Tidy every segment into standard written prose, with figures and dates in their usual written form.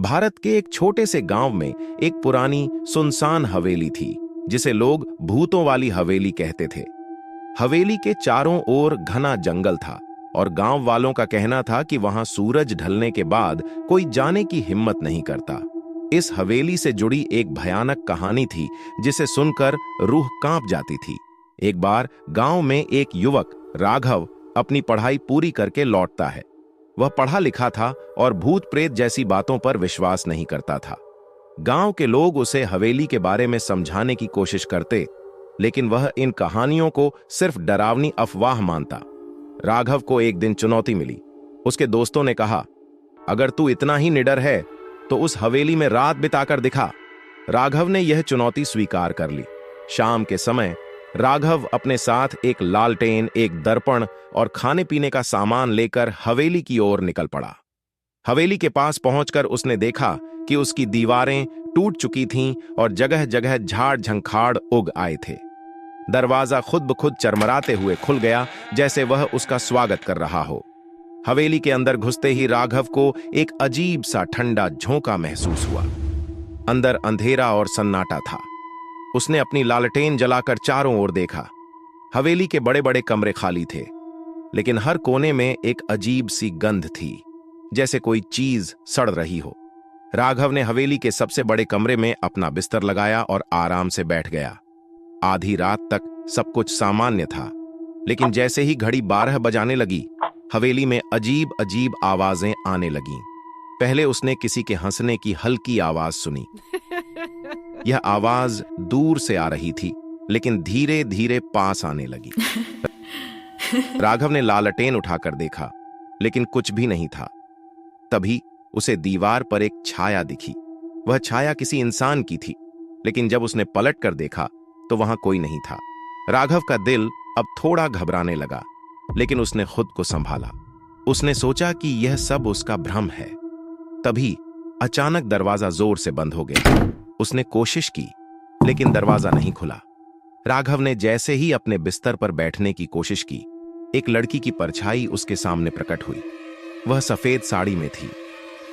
भारत के एक छोटे से गांव में एक पुरानी सुनसान हवेली थी, जिसे लोग भूतों वाली हवेली कहते थे। हवेली के चारों ओर घना जंगल था और गांव वालों का कहना था कि वहां सूरज ढलने के बाद कोई जाने की हिम्मत नहीं करता। इस हवेली से जुड़ी एक भयानक कहानी थी, जिसे सुनकर रूह कांप जाती थी। एक बार गांव में एक युवक राघव अपनी पढ़ाई पूरी करके लौटता है। वह पढ़ा लिखा था और भूत प्रेत जैसी बातों पर विश्वास नहीं करता था। गांव के लोग उसे हवेली के बारे में समझाने की कोशिश करते, लेकिन वह इन कहानियों को सिर्फ डरावनी अफवाह मानता। राघव को एक दिन चुनौती मिली। उसके दोस्तों ने कहा, अगर तू इतना ही निडर है तो उस हवेली में रात बिताकर दिखा। राघव ने यह चुनौती स्वीकार कर ली। शाम के समय राघव अपने साथ एक लालटेन, एक दर्पण और खाने पीने का सामान लेकर हवेली की ओर निकल पड़ा। हवेली के पास पहुंचकर उसने देखा कि उसकी दीवारें टूट चुकी थीं और जगह जगह झाड़ झंखाड़ उग आए थे। दरवाजा खुद ब खुद चरमराते हुए खुल गया, जैसे वह उसका स्वागत कर रहा हो। हवेली के अंदर घुसते ही राघव को एक अजीब सा ठंडा झोंका महसूस हुआ। अंदर अंधेरा और सन्नाटा था। उसने अपनी लालटेन जलाकर चारों ओर देखा। हवेली के बड़े बड़े कमरे खाली थे, लेकिन हर कोने में एक अजीब सी गंध थी, जैसे कोई चीज सड़ रही हो। राघव ने हवेली के सबसे बड़े कमरे में अपना बिस्तर लगाया और आराम से बैठ गया। आधी रात तक सब कुछ सामान्य था, लेकिन जैसे ही घड़ी 12 बजाने लगी, हवेली में अजीब अजीब आवाजें आने लगीं। पहले उसने किसी के हंसने की हल्की आवाज सुनी। यह आवाज दूर से आ रही थी, लेकिन धीरे धीरे पास आने लगी। राघव ने लालटेन उठाकर देखा, लेकिन कुछ भी नहीं था। तभी उसे दीवार पर एक छाया दिखी। वह छाया किसी इंसान की थी, लेकिन जब उसने पलट कर देखा तो वहां कोई नहीं था। राघव का दिल अब थोड़ा घबराने लगा, लेकिन उसने खुद को संभाला। उसने सोचा कि यह सब उसका भ्रम है। तभी अचानक दरवाजा जोर से बंद हो गया। उसने कोशिश की, लेकिन दरवाजा नहीं खुला। राघव ने जैसे ही अपने बिस्तर पर बैठने की कोशिश की, एक लड़की की परछाई उसके सामने प्रकट हुई। वह सफेद साड़ी में थी।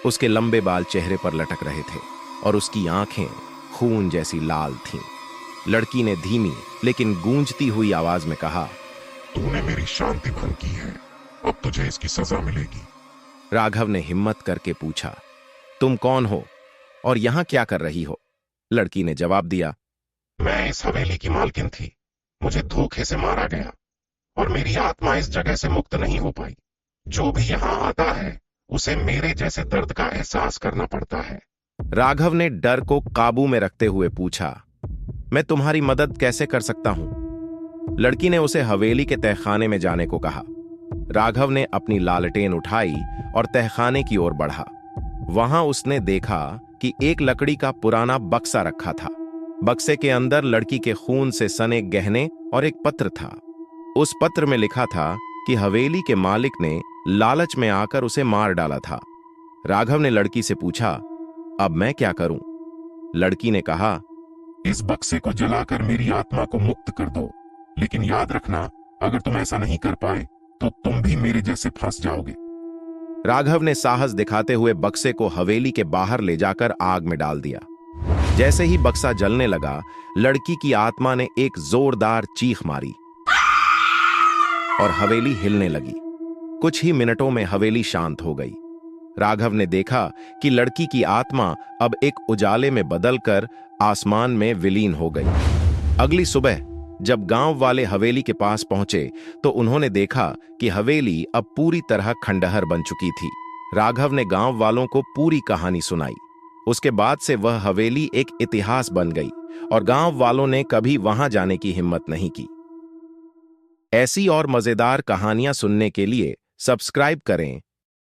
उसके लंबे बाल चेहरे पर लटक रहे थे और उसकी आंखें खून जैसी लाल थीं। लड़की ने धीमी लेकिन गूंजती हुई आवाज में कहा, तूने मेरी शांति भंग की है, अब तुझे इसकी सजा मिलेगी। राघव ने हिम्मत करके पूछा, तुम कौन हो और यहां क्या कर रही हो? लड़की ने जवाब दिया, मैं इस हवेली की मालकिन थी। मुझे धोखे से मारा गया और मेरी आत्मा इस जगह से मुक्त नहीं हो पाई। जो भी यहाँ आता है, उसे मेरे जैसे दर्द का एहसास करना पड़ता है। राघव ने डर को काबू में रखते हुए पूछा, मैं तुम्हारी मदद कैसे कर सकता हूं? लड़की ने उसे हवेली के तहखाने में जाने को कहा। राघव ने अपनी लालटेन उठाई और तहखाने की ओर बढ़ा। वहां उसने देखा कि एक लकड़ी का पुराना बक्सा रखा था। बक्से के अंदर लड़की के खून से सने गहने और एक पत्र था। उस पत्र में लिखा था कि हवेली के मालिक ने लालच में आकर उसे मार डाला था। राघव ने लड़की से पूछा, अब मैं क्या करूं? लड़की ने कहा, इस बक्से को जलाकर मेरी आत्मा को मुक्त कर दो, लेकिन याद रखना, अगर तुम ऐसा नहीं कर पाए तो तुम भी मेरे जैसे फंस जाओगे। राघव ने साहस दिखाते हुए बक्से को हवेली के बाहर ले जाकर आग में डाल दिया। जैसे ही बक्सा जलने लगा, लड़की की आत्मा ने एक जोरदार चीख मारी और हवेली हिलने लगी। कुछ ही मिनटों में हवेली शांत हो गई। राघव ने देखा कि लड़की की आत्मा अब एक उजाले में बदलकर आसमान में विलीन हो गई। अगली सुबह जब गांव वाले हवेली के पास पहुंचे तो उन्होंने देखा कि हवेली अब पूरी तरह खंडहर बन चुकी थी। राघव ने गांव वालों को पूरी कहानी सुनाई। उसके बाद से वह हवेली एक इतिहास बन गई और गांव वालों ने कभी वहां जाने की हिम्मत नहीं की। ऐसी और मजेदार कहानियां सुनने के लिए सब्सक्राइब करें